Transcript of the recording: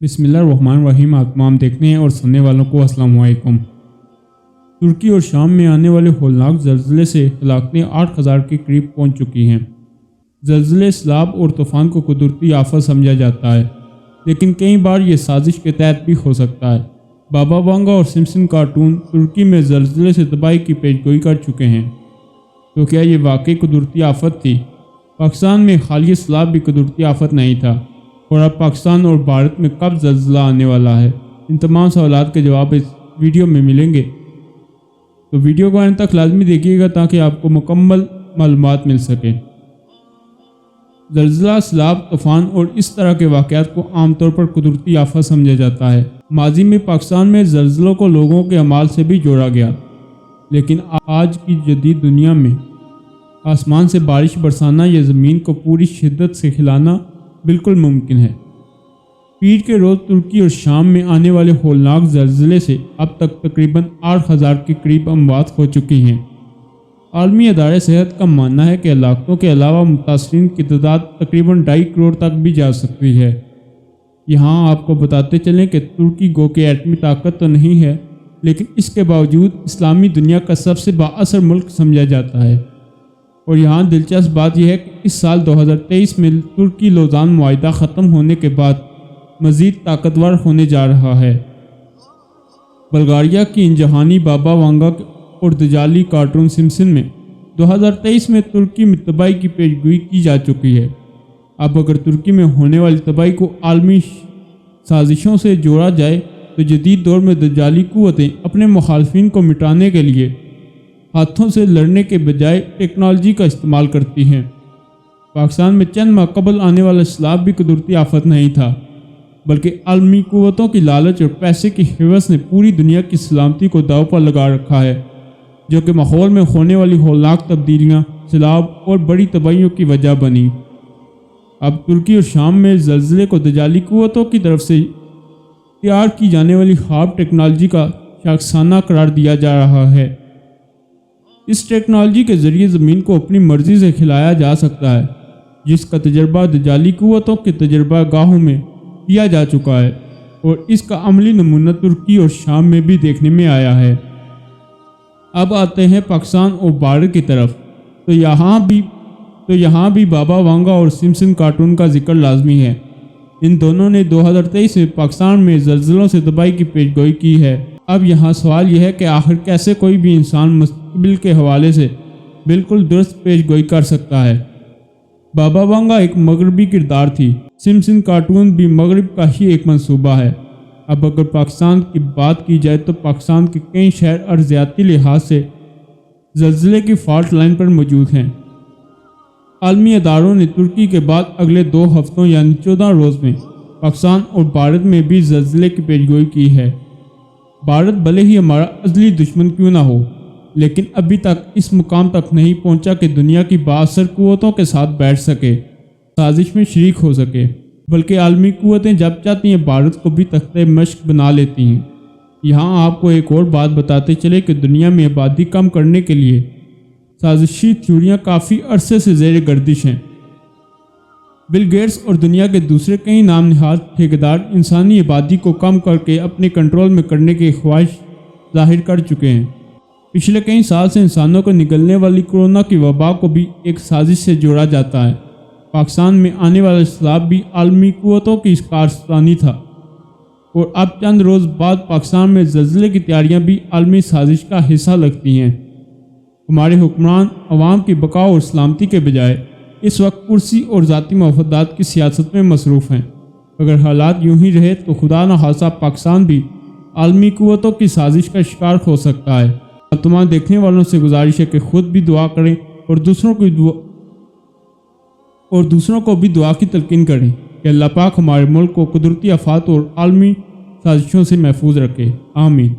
बिस्मिल्लाहिर्रहमानिर्रहीम। आप तमाम देखने और सुनने वालों को अस्सलाम वालेकुम। तुर्की और शाम में आने वाले होलनाक ज़लज़ले से हलाकतें 8,000 के करीब पहुंच चुकी हैं। ज़लज़ले, सैलाब और तूफ़ान को कुदरती आफत समझा जाता है, लेकिन कई बार ये साजिश के तहत भी हो सकता है। बाबा वांगा और सिम्पसन कार्टून तुर्की में ज़लज़ले से तबाही की पेशगोई कर चुके हैं, तो क्या ये वाकई कुदरती आफत थी? पाकिस्तान में हालिया सैलाब भी कुदरती आफत नहीं था, और अब पाकिस्तान और भारत में कब ज़लज़ला आने वाला है? इन तमाम सवालात के जवाब इस वीडियो में मिलेंगे, तो वीडियो को अंत तक लाजमी देखिएगा ताकि आपको मुकम्मल मालूमात मिल सके। ज़लज़ला, सैलाब, तूफ़ान और इस तरह के वाक़यात को आमतौर पर कुदरती आफत समझा जाता है। माजी में पाकिस्तान में ज़लज़लों को लोगों के अमाल से भी जोड़ा गया, लेकिन आज की जदीद दुनिया में आसमान से बारिश बरसाना या ज़मीन को पूरी शिद्दत से हिलाना बिल्कुल मुमकिन है। पीर के रोज़ तुर्की और शाम में आने वाले होलनाक ज़लज़ले से अब तक तकरीबन 8,000 के करीब अमवात हो चुकी हैं। आलमी अदारे सेहत का मानना है कि हलाकतों के अलावा मुतासरीन की तादाद तकरीबन 2.5 करोड़ तक भी जा सकती है। यहाँ आपको बताते चलें कि तुर्की गो के एटमी ताकत तो नहीं है, लेकिन इसके बावजूद इस्लामी दुनिया का सबसे बाअसर मुल्क समझा जाता है। और यहाँ दिलचस्प बात यह है कि इस साल 2023 में तुर्की लोज़ान मुआहिदा ख़त्म होने के बाद मज़ीद ताकतवर होने जा रहा है। बल्गारिया की इंजहानी बाबा वांगा और दजाली कार्टून सिम्पसन में 2023 में तुर्की में तबाही की पेशगोई की जा चुकी है। अब अगर तुर्की में होने वाली तबाही को आलमी साजिशों से जोड़ा जाए तो जदीद दौर में दजाली क़ुव्वतें अपने मुखालफिन को मिटाने के लिए हाथों से लड़ने के बजाय टेक्नोलॉजी का इस्तेमाल करती हैं। पाकिस्तान में चंद माह कबल आने वाला सैलाब भी कुदरती आफत नहीं था, बल्कि आलमी क़ुव्वतों की लालच और पैसे की हिवस ने पूरी दुनिया की सलामती को दांव पर लगा रखा है, जो कि माहौल में होने वाली होलनाक तब्दीलियाँ, सैलाब और बड़ी तबाहियों की वजह बनी। अब तुर्की और शाम में ज़लज़ले को दजाली क़ुव्वतों की तरफ से तैयार की जाने वाली खाब टेक्नोलॉजी का शाखसाना करार दिया जा रहा है। इस टेक्नोलॉजी के ज़रिए ज़मीन को अपनी मर्ज़ी से खिलाया जा सकता है, जिसका तजर्बा दजाली क़ुव्वतों के तजर्बा गाहों में किया जा चुका है, और इसका अमली नमूना तुर्की और शाम में भी देखने में आया है। अब आते हैं पाकिस्तान और भारत की तरफ, तो यहाँ भी बाबा वांगा और सिम्पसन कार्टून का जिक्र लाजमी है। इन दोनों ने 2023 में पाकिस्तान में ज़लज़लों से तबाही की पेशगोई की है। अब यहाँ सवाल यह है कि आखिर कैसे कोई भी इंसान मुस्तकबिल के हवाले से बिल्कुल दुरुस्त पेशगोई कर सकता है। बाबा वांगा एक मगरबी किरदार थी, सिम्पसन कार्टून भी मगरब का ही एक मंसूबा है। अब अगर पाकिस्तान की बात की जाए तो पाकिस्तान के कई शहर अर्ज़ियाती लिहाज से ज़लज़ले की फॉल्ट लाइन पर मौजूद हैं। आलमी अदारों ने तुर्की के बाद अगले 2 हफ्तों यानी 14 रोज़ में पाकिस्तान और भारत में भी ज़लज़ले की पेशगोई की है। भारत भले ही हमारा अज़ली दुश्मन क्यों ना हो, लेकिन अभी तक इस मुकाम तक नहीं पहुंचा कि दुनिया की बाअसर क़ुव्वतों के साथ बैठ सके, साजिश में शरीक हो सके, बल्कि आलमी क़ुव्वतें जब चाहती हैं भारत को भी तख्ते मश्क बना लेती हैं। यहाँ आपको एक और बात बताते चले कि दुनिया में आबादी कम करने के लिए साजिशी थ्योरियाँ काफ़ी अरसे से ज़ेर गर्दिश हैं। बिल गेट्स और दुनिया के दूसरे कई नाम नहाद ठेकेदार इंसानी आबादी को कम करके अपने कंट्रोल में करने की ख्वाहिश जाहिर कर चुके हैं। पिछले कई साल से इंसानों को निकलने वाली कोरोना की वबा को भी एक साजिश से जोड़ा जाता है। पाकिस्तान में आने वाला सैलाब भी आलमी क़ुव्वतों की कारस्तानी था, और अब चंद रोज़ बाद पाकिस्तान में ज़लज़ले की तैयारियां भी आलमी साजिश का हिस्सा लगती हैं। हमारे हुक्मरान अवाम की बका और सलामती के बजाय इस वक्त कुर्सी और ज़ाती मफादात की सियासत में मसरूफ़ हैं। अगर हालात यूं ही रहे तो खुदा न खास्ता पाकिस्तान भी आलमी क़ुव्वतों की साजिश का शिकार हो सकता है। अब तमाम देखने वालों से गुजारिश है कि खुद भी दुआ करें और दूसरों को भी दुआ की तलकीन करें कि अल्लाह पाक हमारे मुल्क को कुदरती आफात और आलमी साजिशों से महफूज रखे। आमीन।